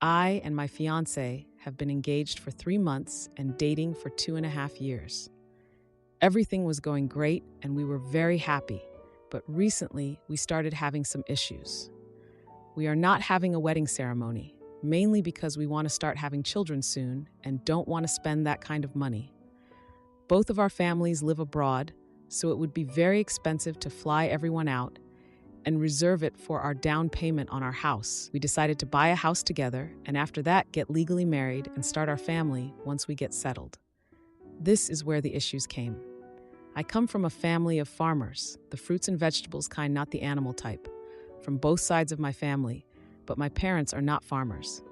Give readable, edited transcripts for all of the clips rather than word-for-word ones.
I and my fiancé have been engaged for 3 months and dating for 2.5 years. Everything was going great and we were very happy, but recently we started having some issues. We are not having a wedding ceremony, mainly because we want to start having children soon and don't want to spend that kind of money. Both of our families live abroad, so it would be very expensive to fly everyone out and reserve it for our down payment on our house. We decided to buy a house together and after that get legally married and start our family once we get settled. This is where the issues came. I come from a family of farmers, the fruits and vegetables kind, not the animal type, from both sides of my family, but my parents are not farmers.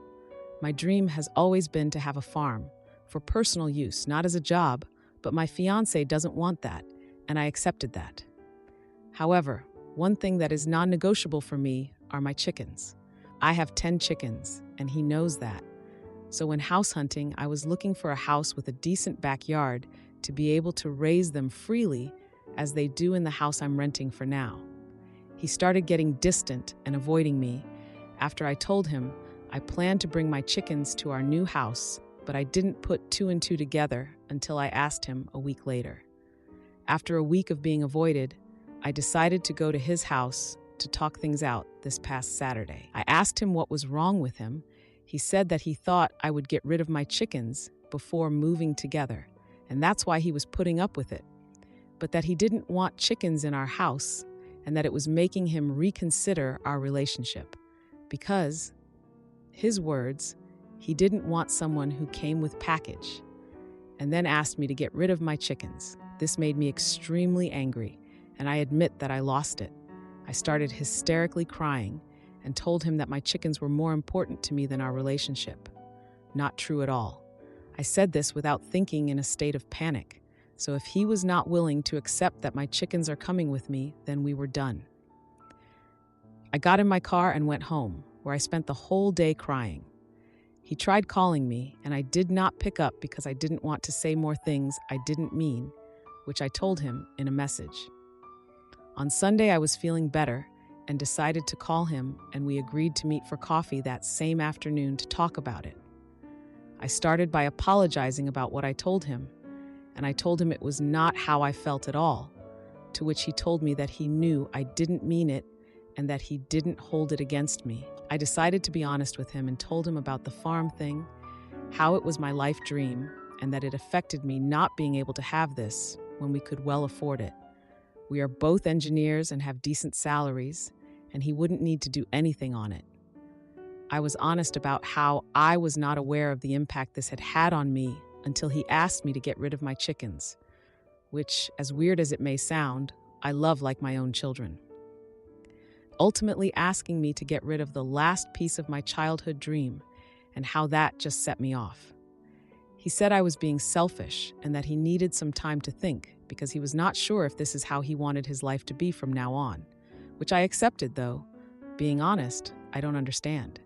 My dream has always been to have a farm, for personal use, not as a job, but my fiancé doesn't want that, and I accepted that. However, one thing that is non-negotiable for me are my chickens. I have 10 chickens, and he knows that. So when house hunting, I was looking for a house with a decent backyard to be able to raise them freely as they do in the house I'm renting for now. He started getting distant and avoiding me after I told him I planned to bring my chickens to our new house, but I didn't put two and two together until I asked him a week later. After a week of being avoided, I decided to go to his house to talk things out this past Saturday. I asked him what was wrong with him. He said that he thought I would get rid of my chickens before moving together, and that's why he was putting up with it, but that he didn't want chickens in our house and that it was making him reconsider our relationship because, his words, he didn't want someone who came with package, and then asked me to get rid of my chickens. This made me extremely angry, and I admit that I lost it. I started hysterically crying and told him that my chickens were more important to me than our relationship. Not true at all. I said this without thinking, in a state of panic. So if he was not willing to accept that my chickens are coming with me, then we were done. I got in my car and went home, where I spent the whole day crying. He tried calling me, and I did not pick up because I didn't want to say more things I didn't mean, which I told him in a message. On Sunday, I was feeling better and decided to call him, and we agreed to meet for coffee that same afternoon to talk about it. I started by apologizing about what I told him, and I told him it was not how I felt at all, to which he told me that he knew I didn't mean it and that he didn't hold it against me. I decided to be honest with him and told him about the farm thing, how it was my life dream, and that it affected me not being able to have this when we could well afford it. We are both engineers and have decent salaries, and he wouldn't need to do anything on it. I was honest about how I was not aware of the impact this had had on me until he asked me to get rid of my chickens, which, as weird as it may sound, I love like my own children. Ultimately asking me to get rid of the last piece of my childhood dream, and how that just set me off. He said I was being selfish and that he needed some time to think because he was not sure if this is how he wanted his life to be from now on, which I accepted, though, being honest, I don't understand.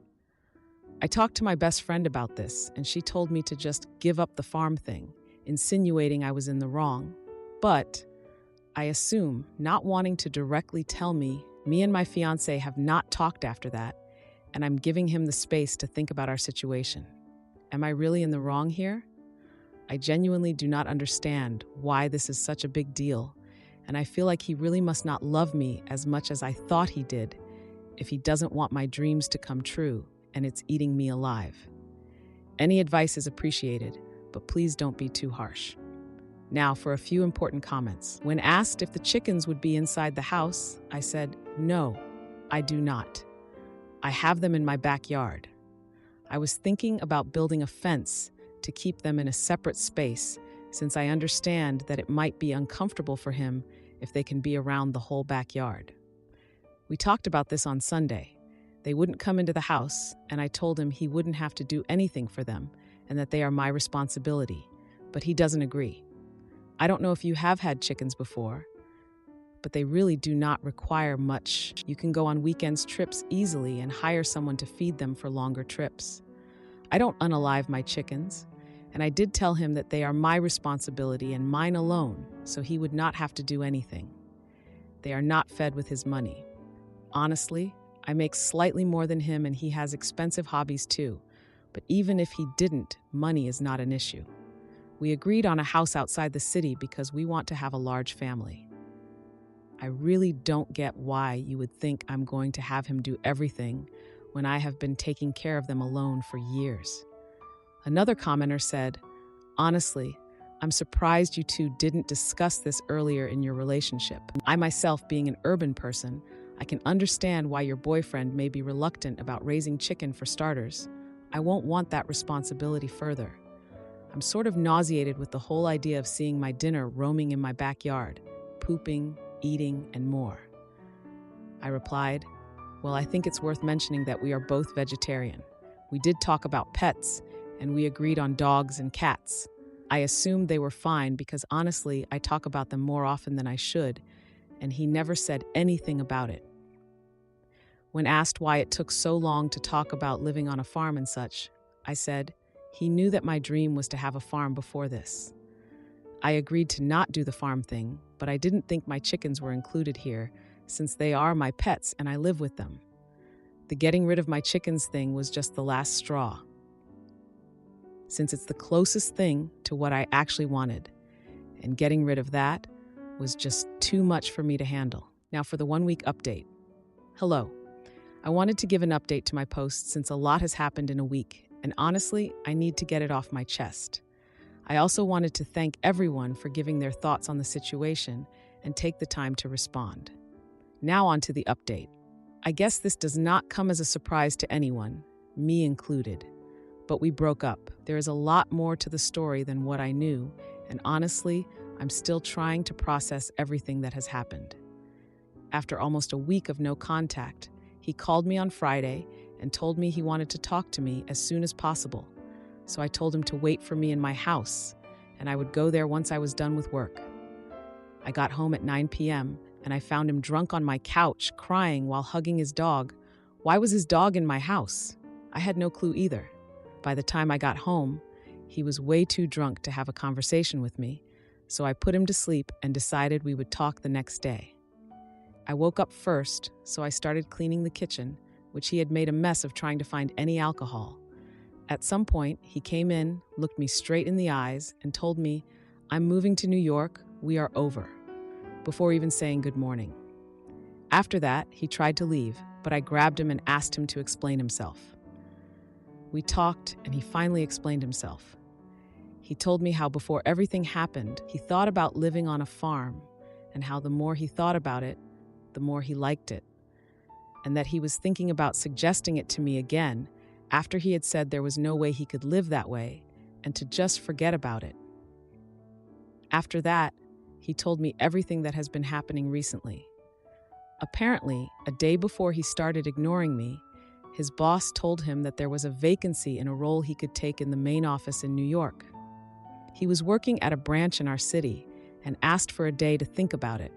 I talked to my best friend about this, and she told me to just give up the farm thing, insinuating I was in the wrong. But I assume, not wanting to directly tell me and my fiancé have not talked after that, and I'm giving him the space to think about our situation. Am I really in the wrong here? I genuinely do not understand why this is such a big deal, and I feel like he really must not love me as much as I thought he did if he doesn't want my dreams to come true, and it's eating me alive. Any advice is appreciated, but please don't be too harsh. Now for a few important comments. When asked if the chickens would be inside the house, I said, no, I do not. I have them in my backyard. I was thinking about building a fence to keep them in a separate space, since I understand that it might be uncomfortable for him if they can be around the whole backyard. We talked about this on Sunday. They wouldn't come into the house, and I told him he wouldn't have to do anything for them and that they are my responsibility, but he doesn't agree. I don't know if you have had chickens before, but they really do not require much. You can go on weekends trips easily and hire someone to feed them for longer trips. I don't unalive my chickens, and I did tell him that they are my responsibility and mine alone, so he would not have to do anything. They are not fed with his money. Honestly, I make slightly more than him and he has expensive hobbies too, but even if he didn't, money is not an issue. We agreed on a house outside the city because we want to have a large family. I really don't get why you would think I'm going to have him do everything when I have been taking care of them alone for years. Another commenter said, "Honestly, I'm surprised you two didn't discuss this earlier in your relationship. I myself, being an urban person, I can understand why your boyfriend may be reluctant about raising chicken for starters. I won't want that responsibility further. I'm sort of nauseated with the whole idea of seeing my dinner roaming in my backyard, pooping, eating, and more." I replied, "Well, I think it's worth mentioning that we are both vegetarian. We did talk about pets, and we agreed on dogs and cats. I assumed they were fine because honestly, I talk about them more often than I should, and he never said anything about it. When asked why it took so long to talk about living on a farm and such, I said, he knew that my dream was to have a farm before this. I agreed to not do the farm thing, but I didn't think my chickens were included here, since they are my pets and I live with them. The getting rid of my chickens thing was just the last straw, since it's the closest thing to what I actually wanted, and getting rid of that was just too much for me to handle. Now for the 1-week update. Hello. I wanted to give an update to my post since a lot has happened in a week, and honestly, I need to get it off my chest. I also wanted to thank everyone for giving their thoughts on the situation and take the time to respond. Now on to the update. I guess this does not come as a surprise to anyone, me included. But we broke up. There is a lot more to the story than what I knew, and honestly, I'm still trying to process everything that has happened. After almost a week of no contact, he called me on Friday and told me he wanted to talk to me as soon as possible. So I told him to wait for me in my house, and I would go there once I was done with work. I got home at 9 p.m., and I found him drunk on my couch, crying while hugging his dog. Why was his dog in my house? I had no clue either. By the time I got home, he was way too drunk to have a conversation with me, so I put him to sleep and decided we would talk the next day. I woke up first, so I started cleaning the kitchen, which he had made a mess of trying to find any alcohol. At some point, he came in, looked me straight in the eyes, and told me, "I'm moving to New York, we are over," before even saying good morning. After that, he tried to leave, but I grabbed him and asked him to explain himself. We talked, and he finally explained himself. He told me how before everything happened, he thought about living on a farm, and how the more he thought about it, the more he liked it, and that he was thinking about suggesting it to me again after he had said there was no way he could live that way, and to just forget about it. After that, he told me everything that has been happening recently. Apparently, a day before he started ignoring me, his boss told him that there was a vacancy in a role he could take in the main office in New York. He was working at a branch in our city and asked for a day to think about it.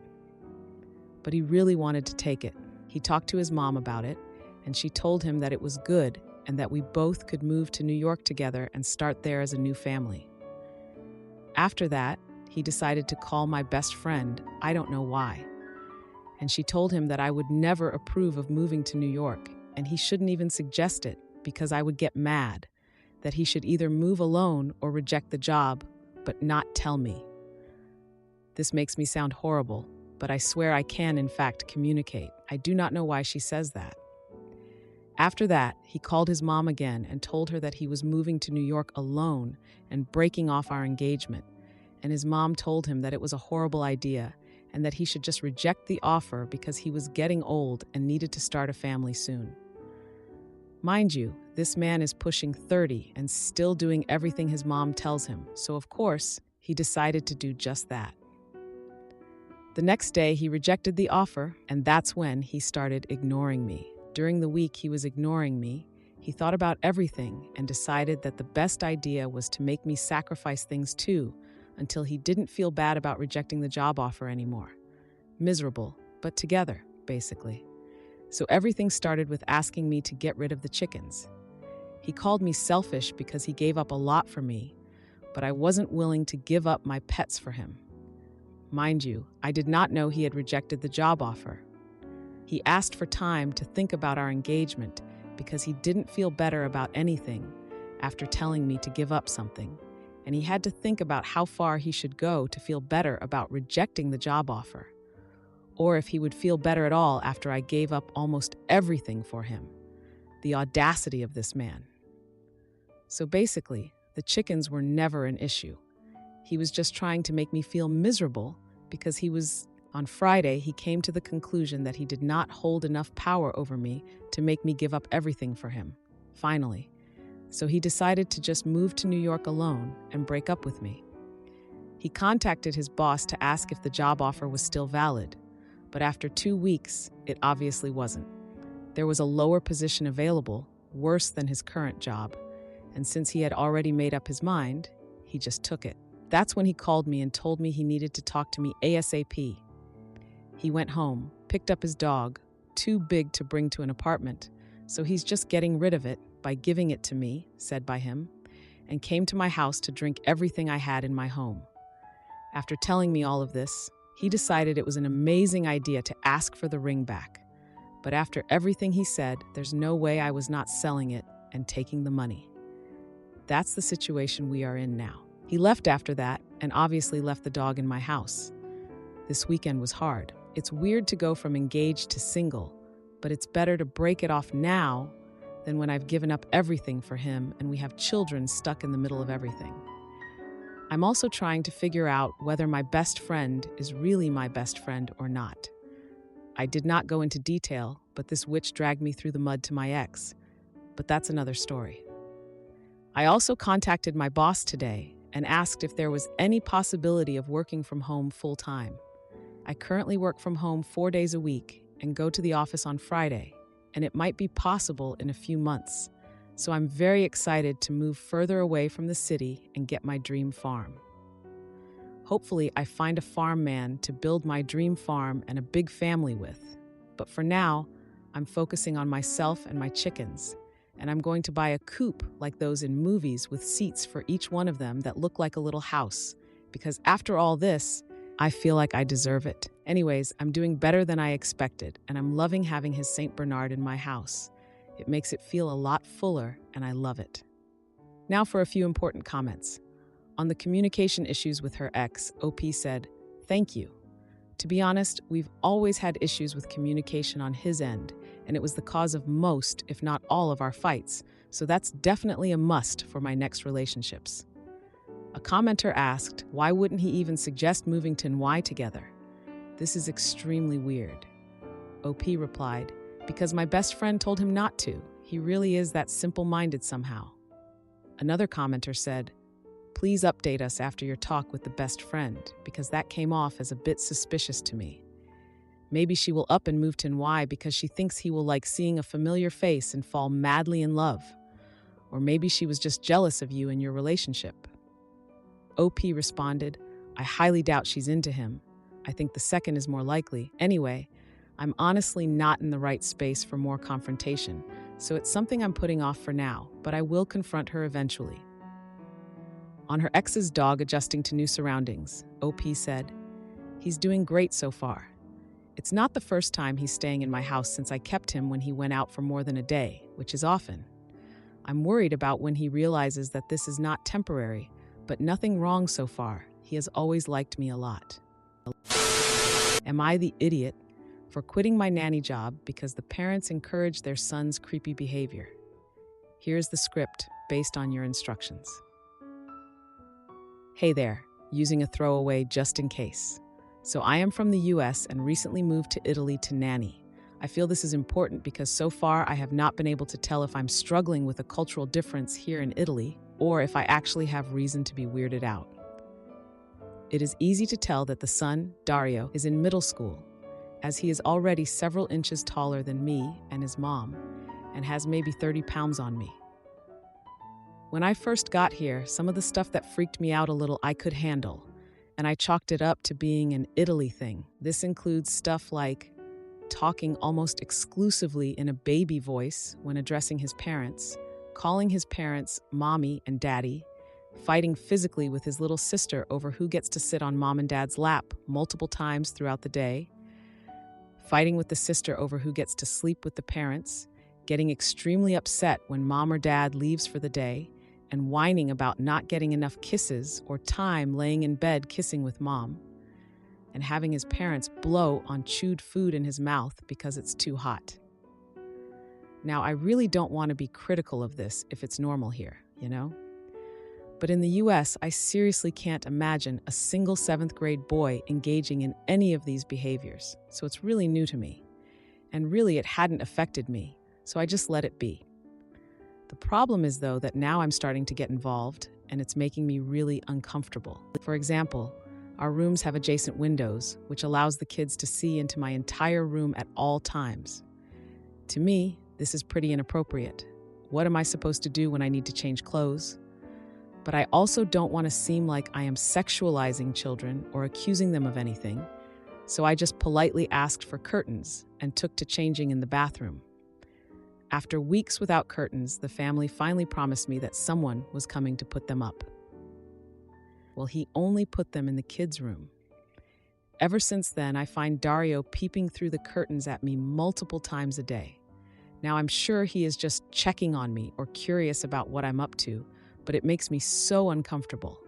But he really wanted to take it. He talked to his mom about it, and she told him that it was good and that we both could move to New York together and start there as a new family. After that, he decided to call my best friend, I don't know why. And she told him that I would never approve of moving to New York, and he shouldn't even suggest it because I would get mad, that he should either move alone or reject the job, but not tell me. This makes me sound horrible, but I swear I can, in fact, communicate. I do not know why she says that. After that, he called his mom again and told her that he was moving to New York alone and breaking off our engagement, and his mom told him that it was a horrible idea and that he should just reject the offer because he was getting old and needed to start a family soon. Mind you, this man is pushing 30 and still doing everything his mom tells him, so of course, he decided to do just that. The next day, he rejected the offer, and that's when he started ignoring me. During the week he was ignoring me, he thought about everything and decided that the best idea was to make me sacrifice things too, until he didn't feel bad about rejecting the job offer anymore. Miserable, but together, basically. So everything started with asking me to get rid of the chickens. He called me selfish because he gave up a lot for me, but I wasn't willing to give up my pets for him. Mind you, I did not know he had rejected the job offer. He asked for time to think about our engagement because he didn't feel better about anything, after telling me to give up something, and he had to think about how far he should go to feel better about rejecting the job offer, or if he would feel better at all after I gave up almost everything for him. The audacity of this man. So basically, the chickens were never an issue. He was just trying to make me feel miserable because on Friday, he came to the conclusion that he did not hold enough power over me to make me give up everything for him, finally. So he decided to just move to New York alone and break up with me. He contacted his boss to ask if the job offer was still valid, but after 2 weeks, it obviously wasn't. There was a lower position available, worse than his current job, and since he had already made up his mind, he just took it. That's when he called me and told me he needed to talk to me ASAP. He went home, picked up his dog, too big to bring to an apartment, so he's just getting rid of it by giving it to me, said by him, and came to my house to drink everything I had in my home. After telling me all of this, he decided it was an amazing idea to ask for the ring back. But after everything he said, there's no way I was not selling it and taking the money. That's the situation we are in now. He left after that and obviously left the dog in my house. This weekend was hard. It's weird to go from engaged to single, but it's better to break it off now than when I've given up everything for him and we have children stuck in the middle of everything. I'm also trying to figure out whether my best friend is really my best friend or not. I did not go into detail, but this witch dragged me through the mud to my ex. But that's another story. I also contacted my boss today and asked if there was any possibility of working from home full-time. I currently work from home 4 days a week and go to the office on Friday, and it might be possible in a few months. So I'm very excited to move further away from the city and get my dream farm. Hopefully, I find a farm man to build my dream farm and a big family with. But for now, I'm focusing on myself and my chickens, and I'm going to buy a coop like those in movies with seats for each one of them that look like a little house, because after all this, I feel like I deserve it. Anyways, I'm doing better than I expected, and I'm loving having his St. Bernard in my house. It makes it feel a lot fuller, and I love it. Now for a few important comments. On the communication issues with her ex, OP said, "Thank you. To be honest, we've always had issues with communication on his end, and it was the cause of most, if not all, of our fights, so that's definitely a must for my next relationships." A commenter asked, why wouldn't he even suggest moving to NY together? This is extremely weird. OP replied, because my best friend told him not to. He really is that simple-minded somehow. Another commenter said, please update us after your talk with the best friend, because that came off as a bit suspicious to me. Maybe she will up and move to NY because she thinks he will like seeing a familiar face and fall madly in love. Or maybe she was just jealous of you and your relationship. OP responded, I highly doubt she's into him. I think the second is more likely. Anyway, I'm honestly not in the right space for more confrontation, so it's something I'm putting off for now, but I will confront her eventually. On her ex's dog adjusting to new surroundings, OP said, he's doing great so far. It's not the first time he's staying in my house since I kept him when he went out for more than a day, which is often. I'm worried about when he realizes that this is not temporary, but nothing wrong so far. He has always liked me a lot. Am I the idiot for quitting my nanny job because the parents encouraged their son's creepy behavior? Here's the script based on your instructions. Hey there, using a throwaway just in case. So I am from the US and recently moved to Italy to nanny. I feel this is important because so far I have not been able to tell if I'm struggling with a cultural difference here in Italy or if I actually have reason to be weirded out. It is easy to tell that the son, Dario, is in middle school, as he is already several inches taller than me and his mom, and has maybe 30 pounds on me. When I first got here, some of the stuff that freaked me out a little I could handle, and I chalked it up to being an Italy thing. This includes stuff like talking almost exclusively in a baby voice when addressing his parents, calling his parents mommy and daddy, fighting physically with his little sister over who gets to sit on mom and dad's lap multiple times throughout the day, fighting with the sister over who gets to sleep with the parents, getting extremely upset when mom or dad leaves for the day, and whining about not getting enough kisses or time laying in bed kissing with mom, and having his parents blow on chewed food in his mouth because it's too hot. Now, I really don't want to be critical of this if it's normal here, you know? But in the US, I seriously can't imagine a single 7th grade boy engaging in any of these behaviors, so it's really new to me. And really, it hadn't affected me, so I just let it be. The problem is, though, that now I'm starting to get involved, and it's making me really uncomfortable. For example, our rooms have adjacent windows, which allows the kids to see into my entire room at all times. To me, this is pretty inappropriate. What am I supposed to do when I need to change clothes? But I also don't want to seem like I am sexualizing children or accusing them of anything, so I just politely asked for curtains and took to changing in the bathroom. After weeks without curtains, the family finally promised me that someone was coming to put them up. Well, he only put them in the kids' room. Ever since then, I find Dario peeping through the curtains at me multiple times a day. Now, I'm sure he is just checking on me or curious about what I'm up to, but it makes me so uncomfortable.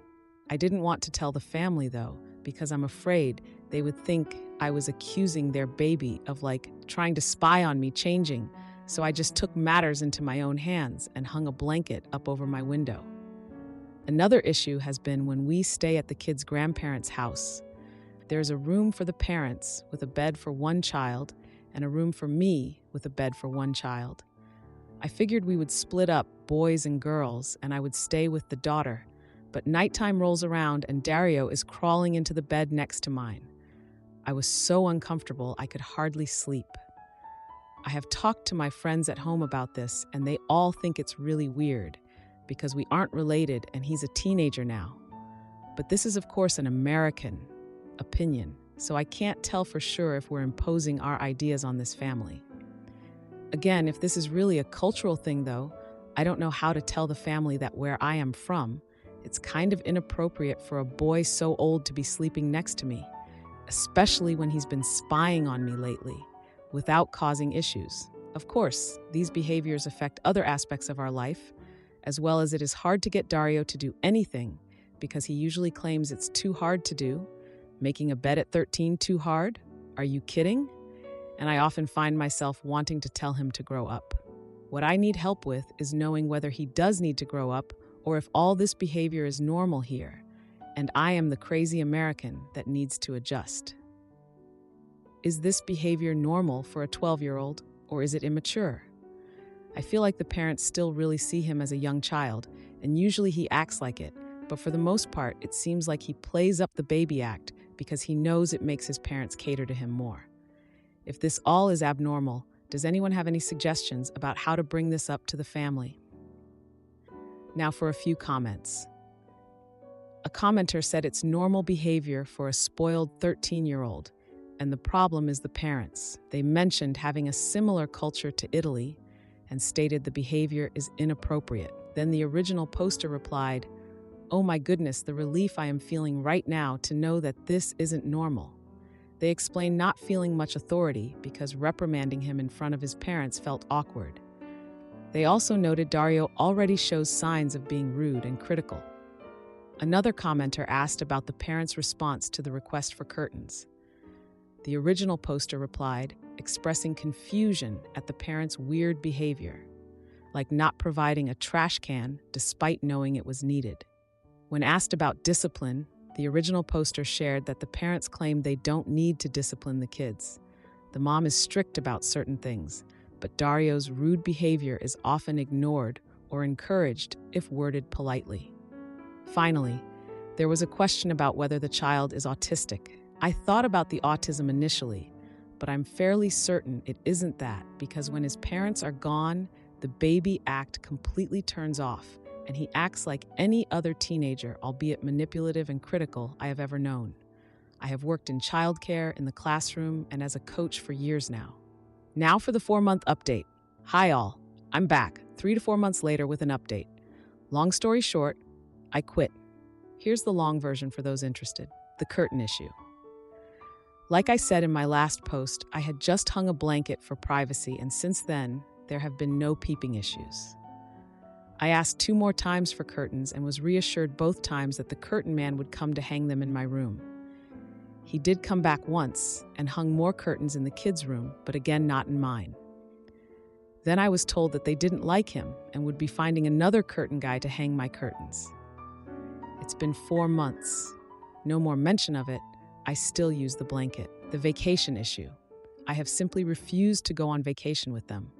I didn't want to tell the family, though, because I'm afraid they would think I was accusing their baby of, trying to spy on me changing, so I just took matters into my own hands and hung a blanket up over my window. Another issue has been when we stay at the kids' grandparents' house. There's a room for the parents with a bed for one child and a room for me with a bed for one child. I figured we would split up, boys and girls, and I would stay with the daughter. But nighttime rolls around and Dario is crawling into the bed next to mine. I was so uncomfortable I could hardly sleep. I have talked to my friends at home about this, and they all think it's really weird because we aren't related and he's a teenager now. But this is, of course, an American opinion, so I can't tell for sure if we're imposing our ideas on this family. Again, if this is really a cultural thing, though, I don't know how to tell the family that where I am from, it's kind of inappropriate for a boy so old to be sleeping next to me, especially when he's been spying on me lately, without causing issues. Of course, these behaviors affect other aspects of our life, as well as it is hard to get Dario to do anything because he usually claims it's too hard to do. Making a bed at 13 too hard? Are you kidding? And I often find myself wanting to tell him to grow up. What I need help with is knowing whether he does need to grow up or if all this behavior is normal here, and I am the crazy American that needs to adjust. Is this behavior normal for a 12-year-old, or is it immature? I feel like the parents still really see him as a young child, and usually he acts like it, but for the most part, it seems like he plays up the baby act because he knows it makes his parents cater to him more. If this all is abnormal, does anyone have any suggestions about how to bring this up to the family? Now for a few comments. A commenter said it's normal behavior for a spoiled 13-year-old, and the problem is the parents. They mentioned having a similar culture to Italy and stated the behavior is inappropriate. Then the original poster replied, "Oh my goodness, the relief I am feeling right now to know that this isn't normal." They explained not feeling much authority because reprimanding him in front of his parents felt awkward. They also noted Dario already shows signs of being rude and critical. Another commenter asked about the parents' response to the request for curtains. The original poster replied, expressing confusion at the parents' weird behavior, like not providing a trash can despite knowing it was needed. When asked about discipline, the original poster shared that the parents claim they don't need to discipline the kids. The mom is strict about certain things, but Dario's rude behavior is often ignored or encouraged if worded politely. Finally, there was a question about whether the child is autistic. I thought about the autism initially, but I'm fairly certain it isn't that because when his parents are gone, the baby act completely turns off, and he acts like any other teenager, albeit manipulative and critical, I have ever known. I have worked in childcare, in the classroom, and as a coach for years now. Now for the 4-month update. Hi all, I'm back 3 to 4 months later with an update. Long story short, I quit. Here's the long version for those interested. The curtain issue. Like I said in my last post, I had just hung a blanket for privacy, and since then, there have been no peeping issues. I asked 2 more times for curtains and was reassured both times that the curtain man would come to hang them in my room. He did come back once and hung more curtains in the kids' room, but again not in mine. Then I was told that they didn't like him and would be finding another curtain guy to hang my curtains. It's been 4 months. No more mention of it. I still use the blanket. The vacation issue. I have simply refused to go on vacation with them.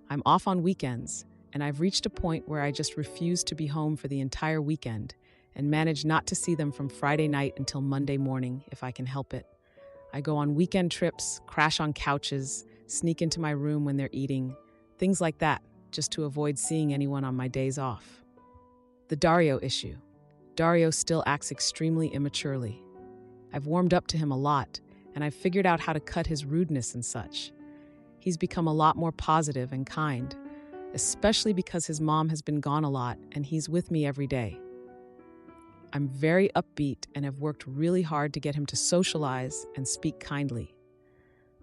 I'm off on weekends, and I've reached a point where I just refuse to be home for the entire weekend and manage not to see them from Friday night until Monday morning if I can help it. I go on weekend trips, crash on couches, sneak into my room when they're eating, things like that, just to avoid seeing anyone on my days off. The Dario issue. Dario still acts extremely immaturely. I've warmed up to him a lot, and I've figured out how to cut his rudeness and such. He's become a lot more positive and kind, especially because his mom has been gone a lot and he's with me every day. I'm very upbeat and have worked really hard to get him to socialize and speak kindly.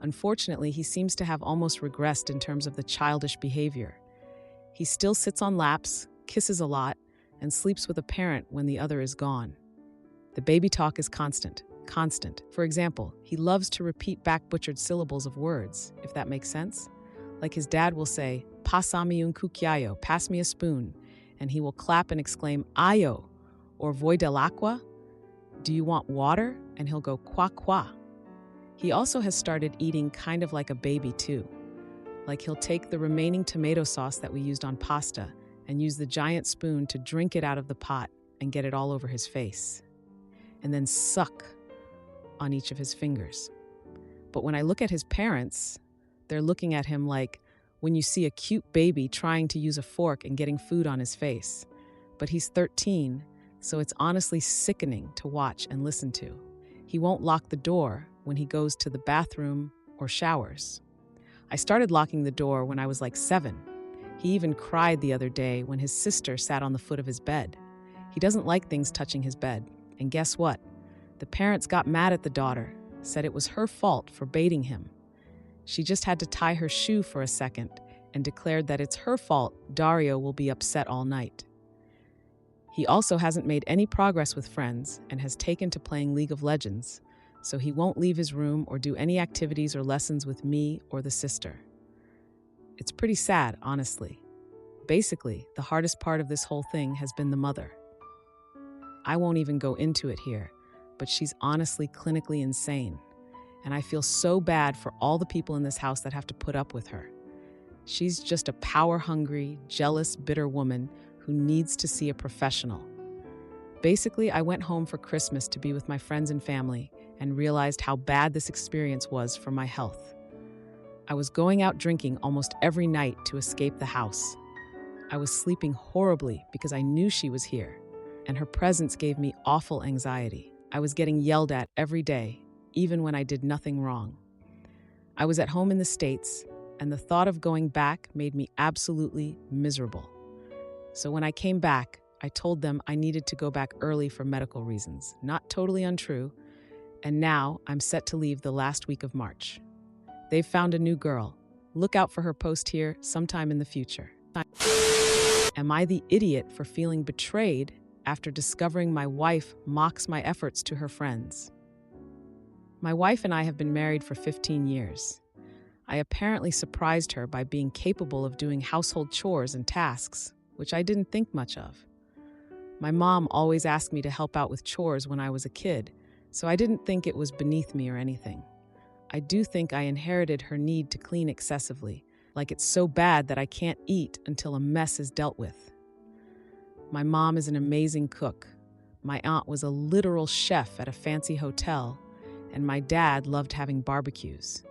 Unfortunately, he seems to have almost regressed in terms of the childish behavior. He still sits on laps, kisses a lot, and sleeps with a parent when the other is gone. The baby talk is constant. For example, he loves to repeat back butchered syllables of words, if that makes sense. Like his dad will say, "Pasami un cucchiaio," pass me a spoon, and he will clap and exclaim, "Ayo," or "Voy del agua," do you want water? And he'll go, "Qua qua." He also has started eating kind of like a baby too. Like he'll take the remaining tomato sauce that we used on pasta and use the giant spoon to drink it out of the pot and get it all over his face, and then suck on each of his fingers. But when I look at his parents, they're looking at him like when you see a cute baby trying to use a fork and getting food on his face. But he's 13, so it's honestly sickening to watch and listen to. He won't lock the door when he goes to the bathroom or showers. I started locking the door when I was like 7. He even cried the other day when his sister sat on the foot of his bed. He doesn't like things touching his bed. And guess what? The parents got mad at the daughter, said it was her fault for baiting him. She just had to tie her shoe for a second and declared that it's her fault Dario will be upset all night. He also hasn't made any progress with friends and has taken to playing League of Legends, so he won't leave his room or do any activities or lessons with me or the sister. It's pretty sad, honestly. Basically, the hardest part of this whole thing has been the mother. I won't even go into it here, but she's honestly clinically insane, and I feel so bad for all the people in this house that have to put up with her. She's just a power-hungry, jealous, bitter woman who needs to see a professional. Basically, I went home for Christmas to be with my friends and family and realized how bad this experience was for my health. I was going out drinking almost every night to escape the house. I was sleeping horribly because I knew she was here, and her presence gave me awful anxiety. I was getting yelled at every day, even when I did nothing wrong. I was at home in the States, and the thought of going back made me absolutely miserable. So when I came back, I told them I needed to go back early for medical reasons. Not totally untrue, and now I'm set to leave the last week of March. They've found a new girl. Look out for her post here sometime in the future. Am I the idiot for feeling betrayed after discovering my wife mocks my efforts to her friends? My wife and I have been married for 15 years. I apparently surprised her by being capable of doing household chores and tasks, which I didn't think much of. My mom always asked me to help out with chores when I was a kid, so I didn't think it was beneath me or anything. I do think I inherited her need to clean excessively, like it's so bad that I can't eat until a mess is dealt with. My mom is an amazing cook. My aunt was a literal chef at a fancy hotel, and my dad loved having barbecues.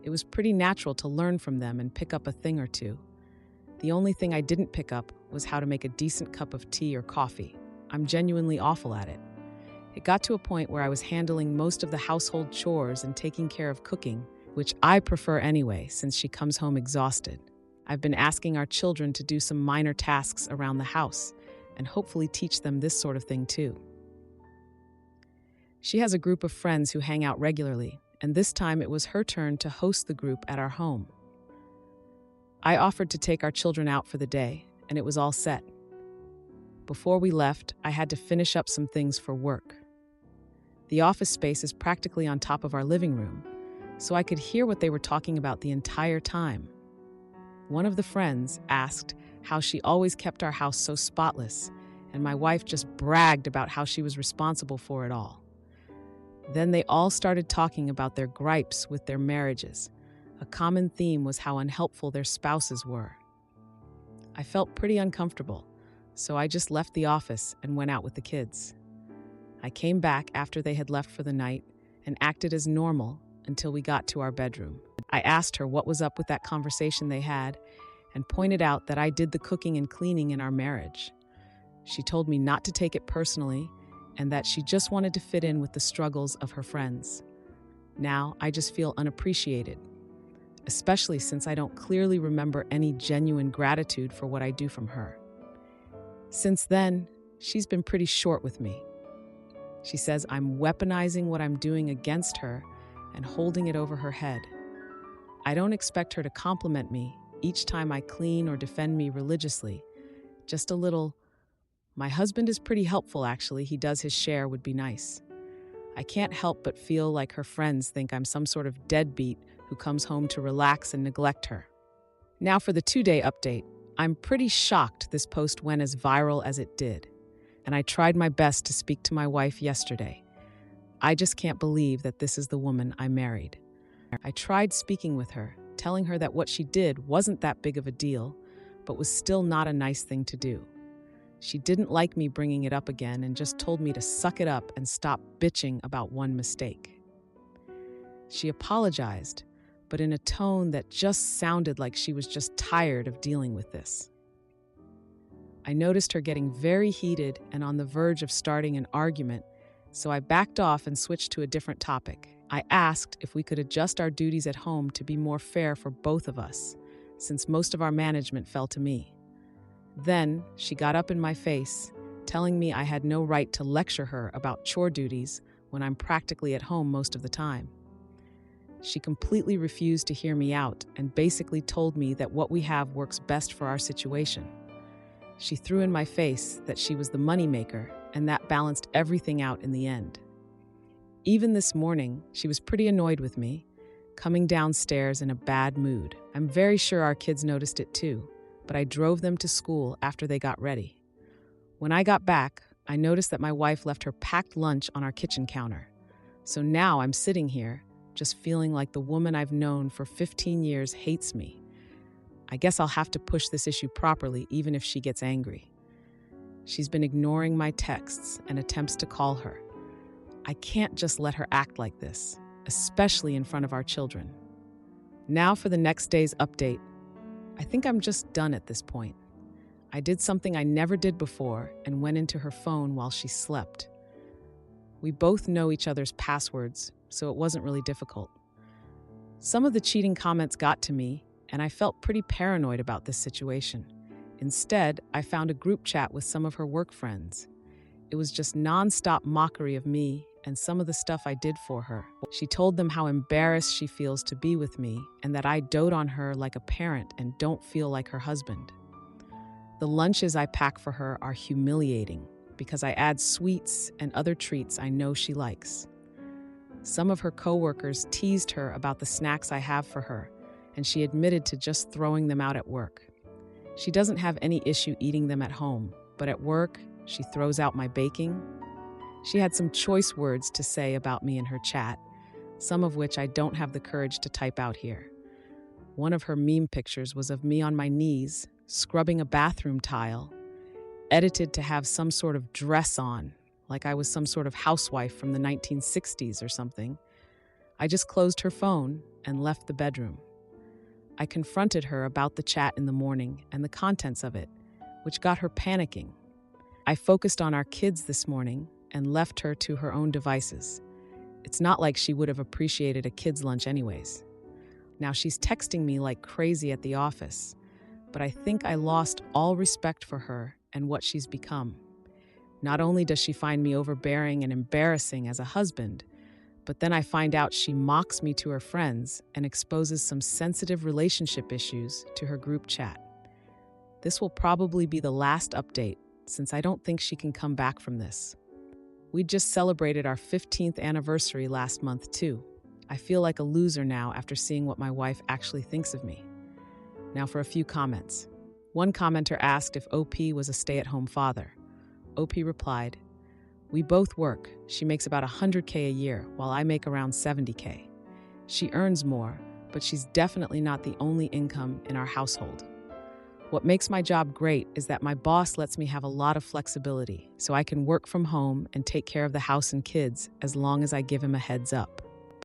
It was pretty natural to learn from them and pick up a thing or two. The only thing I didn't pick up was how to make a decent cup of tea or coffee. I'm genuinely awful at it. It got to a point where I was handling most of the household chores and taking care of cooking, which I prefer anyway since she comes home exhausted. I've been asking our children to do some minor tasks around the house and hopefully teach them this sort of thing too. She has a group of friends who hang out regularly, and this time it was her turn to host the group at our home. I offered to take our children out for the day, and it was all set. Before we left, I had to finish up some things for work. The office space is practically on top of our living room, so I could hear what they were talking about the entire time. One of the friends asked how she always kept our house so spotless, and my wife just bragged about how she was responsible for it all. Then they all started talking about their gripes with their marriages. A common theme was how unhelpful their spouses were. I felt pretty uncomfortable, so I just left the office and went out with the kids. I came back after they had left for the night and acted as normal until we got to our bedroom. I asked her what was up with that conversation they had and pointed out that I did the cooking and cleaning in our marriage. She told me not to take it personally and that she just wanted to fit in with the struggles of her friends. Now I just feel unappreciated, especially since I don't clearly remember any genuine gratitude for what I do from her. Since then, she's been pretty short with me. She says I'm weaponizing what I'm doing against her and holding it over her head. I don't expect her to compliment me each time I clean or defend me religiously. Just a little, "My husband is pretty helpful actually, he does his share," would be nice. I can't help but feel like her friends think I'm some sort of deadbeat who comes home to relax and neglect her. Now for the 2-day update. I'm pretty shocked this post went as viral as it did, and I tried my best to speak to my wife yesterday. I just can't believe that this is the woman I married. I tried speaking with her, telling her that what she did wasn't that big of a deal, but was still not a nice thing to do. She didn't like me bringing it up again and just told me to suck it up and stop bitching about one mistake. She apologized, but in a tone that just sounded like she was just tired of dealing with this. I noticed her getting very heated and on the verge of starting an argument, so I backed off and switched to a different topic. I asked if we could adjust our duties at home to be more fair for both of us, since most of our management fell to me. Then she got up in my face, telling me I had no right to lecture her about chore duties when I'm practically at home most of the time. She completely refused to hear me out and basically told me that what we have works best for our situation. She threw in my face that she was the moneymaker, and that balanced everything out in the end. Even this morning, she was pretty annoyed with me, coming downstairs in a bad mood. I'm very sure our kids noticed it too, but I drove them to school after they got ready. When I got back, I noticed that my wife left her packed lunch on our kitchen counter. So now I'm sitting here, just feeling like the woman I've known for 15 years hates me. I guess I'll have to push this issue properly even if she gets angry. She's been ignoring my texts and attempts to call her. I can't just let her act like this, especially in front of our children. Now for the next day's update. I think I'm just done at this point. I did something I never did before and went into her phone while she slept. We both know each other's passwords, so it wasn't really difficult. Some of the cheating comments got to me, and I felt pretty paranoid about this situation. Instead, I found a group chat with some of her work friends. It was just nonstop mockery of me and some of the stuff I did for her. She told them how embarrassed she feels to be with me and that I dote on her like a parent and don't feel like her husband. The lunches I pack for her are humiliating because I add sweets and other treats I know she likes. Some of her coworkers teased her about the snacks I have for her, and she admitted to just throwing them out at work. She doesn't have any issue eating them at home, but at work, she throws out my baking. She had some choice words to say about me in her chat, some of which I don't have the courage to type out here. One of her meme pictures was of me on my knees, scrubbing a bathroom tile, edited to have some sort of dress on, like I was some sort of housewife from the 1960s or something. I just closed her phone and left the bedroom. I confronted her about the chat in the morning and the contents of it, which got her panicking. I focused on our kids this morning and left her to her own devices. It's not like she would have appreciated a kid's lunch anyways. Now she's texting me like crazy at the office, but I think I lost all respect for her and what she's become. Not only does she find me overbearing and embarrassing as a husband, but then I find out she mocks me to her friends and exposes some sensitive relationship issues to her group chat. This will probably be the last update, since I don't think she can come back from this. We just celebrated our 15th anniversary last month, too. I feel like a loser now after seeing what my wife actually thinks of me. Now for a few comments. One commenter asked if OP was a stay-at-home father. OP replied, "We both work. She makes about $100K a year, while I make around $70K. She earns more, but she's definitely not the only income in our household. What makes my job great is that my boss lets me have a lot of flexibility, so I can work from home and take care of the house and kids as long as I give him a heads up.